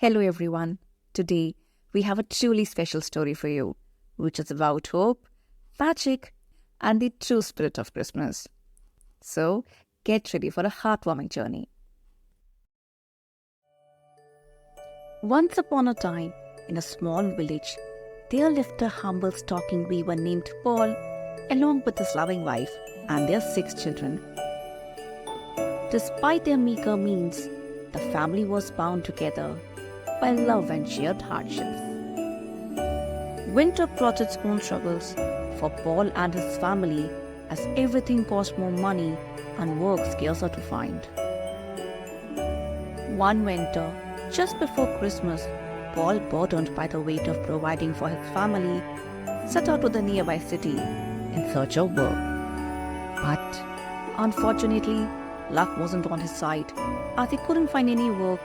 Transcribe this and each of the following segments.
Hello everyone. Today we have a truly special story for you, which is about hope, magic, and the true spirit of Christmas. So get ready for a heartwarming journey. Once upon a time, in a small village, there lived a humble stocking weaver named Paul, along with his loving wife and their 6 children. Despite their meager means, the family was bound together by love and shared hardships. Winter brought its own struggles for Paul and his family, as everything cost more money and work scarcer to find. One winter, just before Christmas, Paul, burdened by the weight of providing for his family, set out to the nearby city in search of work. But unfortunately, luck wasn't on his side, as he couldn't find any work,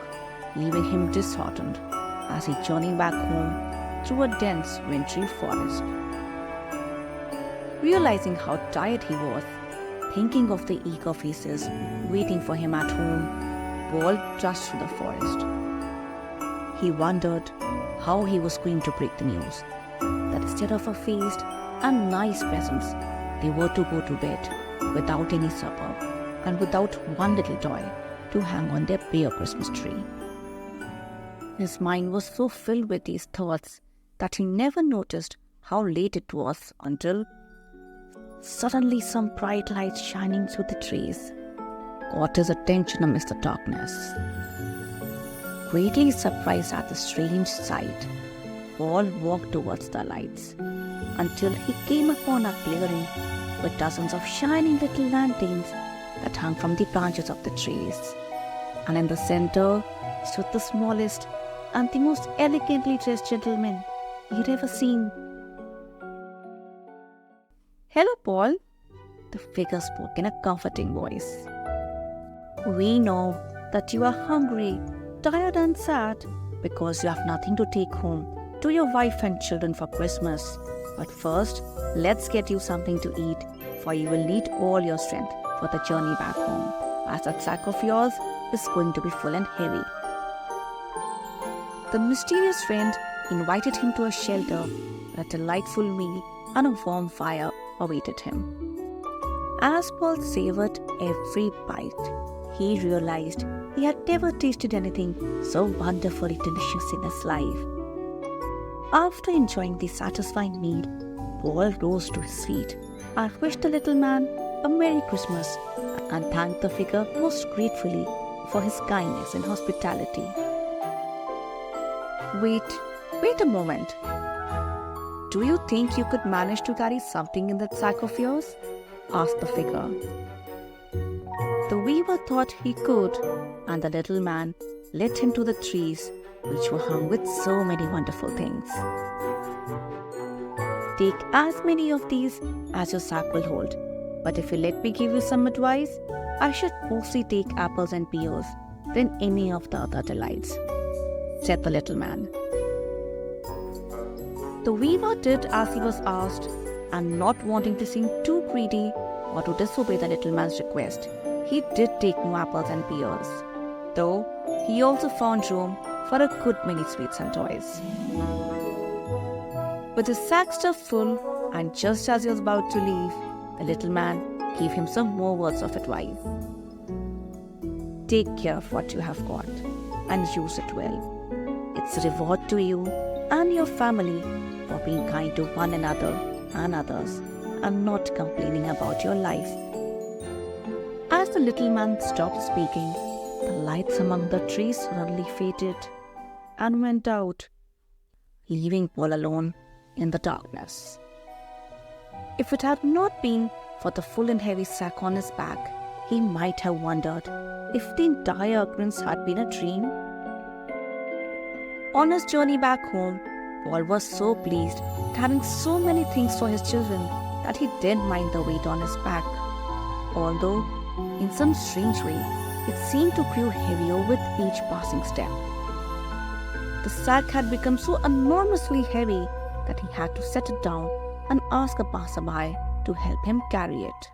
leaving him disheartened as he journeyed back home through a dense wintry forest. Realizing how tired he was, thinking of the eager faces waiting for him at home, Paul rushed through the forest. He wondered how he was going to break the news that instead of a feast and nice presents, they were to go to bed without any supper and without one little toy to hang on their bare Christmas tree. His mind was so filled with these thoughts that he never noticed how late it was until suddenly some bright lights shining through the trees caught his attention amidst the darkness. Greatly surprised at the strange sight, Paul walked towards the lights until he came upon a clearing with dozens of shining little lanterns that hung from the branches of the trees. And in the center stood the smallest and the most elegantly dressed gentleman he'd ever seen. "Hello, Paul," the figure spoke in a comforting voice. "We know that you are hungry, tired and sad because you have nothing to take home to your wife and children for Christmas. But first, let's get you something to eat, for you will need all your strength for the journey back home, as that sack of yours is going to be full and heavy." The mysterious friend invited him to a shelter where a delightful meal and a warm fire awaited him. As Paul savored every bite, he realized he had never tasted anything so wonderfully delicious in his life. After enjoying the satisfying meal, Paul rose to his feet and wished the little man a Merry Christmas and thanked the figure most gratefully for his kindness and hospitality. Wait a moment. "Do you think you could manage to carry something in that sack of yours?" asked the figure. The weaver thought he could, and the little man led him to the trees, which were hung with so many wonderful things. "Take as many of these as your sack will hold, but if you let me give you some advice, I should mostly take apples and pears than any of the other delights," said the little man. The weaver did as he was asked, and not wanting to seem too greedy or to disobey the little man's request, he did take no apples and pears, though he also found room for a good many sweets and toys. With his sack stuffed full, and just as he was about to leave, the little man gave him some more words of advice. "Take care of what you have got and use it well. It's a reward to you and your family for being kind to one another and others and not complaining about your life." As the little man stopped speaking, the lights among the trees suddenly faded and went out, leaving Paul alone in the darkness. If it had not been for the full and heavy sack on his back, he might have wondered if the entire occurrence had been a dream. On his journey back home, Paul was so pleased at having so many things for his children that he didn't mind the weight on his back, although in some strange way it seemed to grow heavier with each passing step. The sack had become so enormously heavy that he had to set it down and ask a passerby to help him carry it.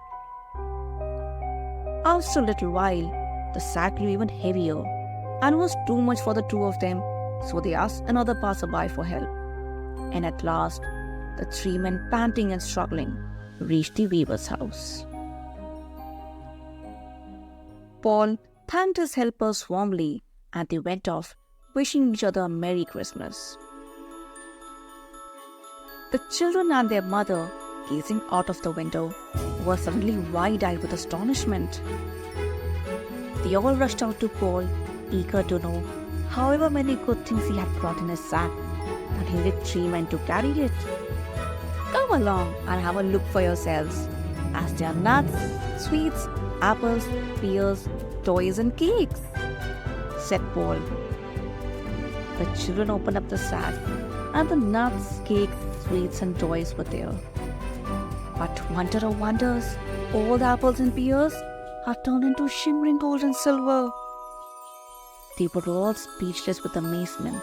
After a little while, the sack grew even heavier and was too much for the two of them so they asked another passerby for help. And at last, the three men, panting and struggling, reached the weaver's house. Paul thanked his helpers warmly, and they went off, wishing each other a Merry Christmas. The children and their mother, gazing out of the window, were suddenly wide-eyed with astonishment. They all rushed out to Paul, eager to know however many good things he had brought in his sack, that he needed three men to carry it. "Come along and have a look for yourselves, as there are nuts, sweets, apples, pears, toys and cakes," said Paul. The children opened up the sack, and the nuts, cakes, sweets and toys were there. But wonder of wonders, all the apples and pears had turned into shimmering gold and silver. They were all speechless with amazement,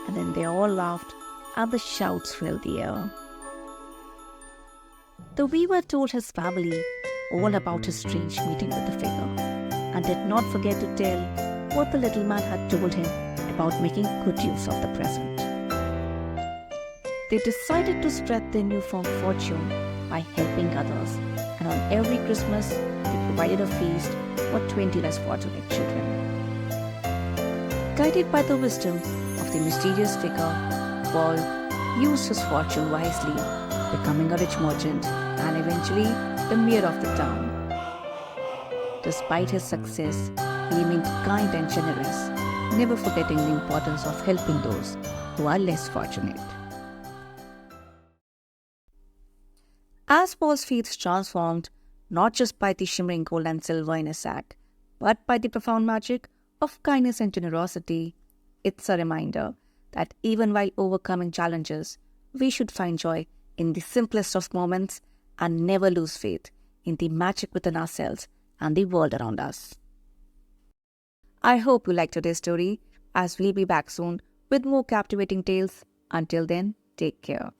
and then they all laughed, and the shouts filled the air. The weaver told his family all about his strange meeting with the figure, and did not forget to tell what the little man had told him about making good use of the present. They decided to spread their newfound fortune by helping others, and on every Christmas they provided a feast for 20 less fortunate children. Guided by the wisdom of the mysterious figure, Paul used his fortune wisely, becoming a rich merchant and eventually the mayor of the town. Despite his success, he remained kind and generous, never forgetting the importance of helping those who are less fortunate. As Paul's faith transformed, not just by the shimmering gold and silver in his sack, but by the profound magic of kindness and generosity, it's a reminder that even while overcoming challenges, we should find joy in the simplest of moments and never lose faith in the magic within ourselves and the world around us. I hope you liked today's story, as we'll be back soon with more captivating tales. Until then, take care.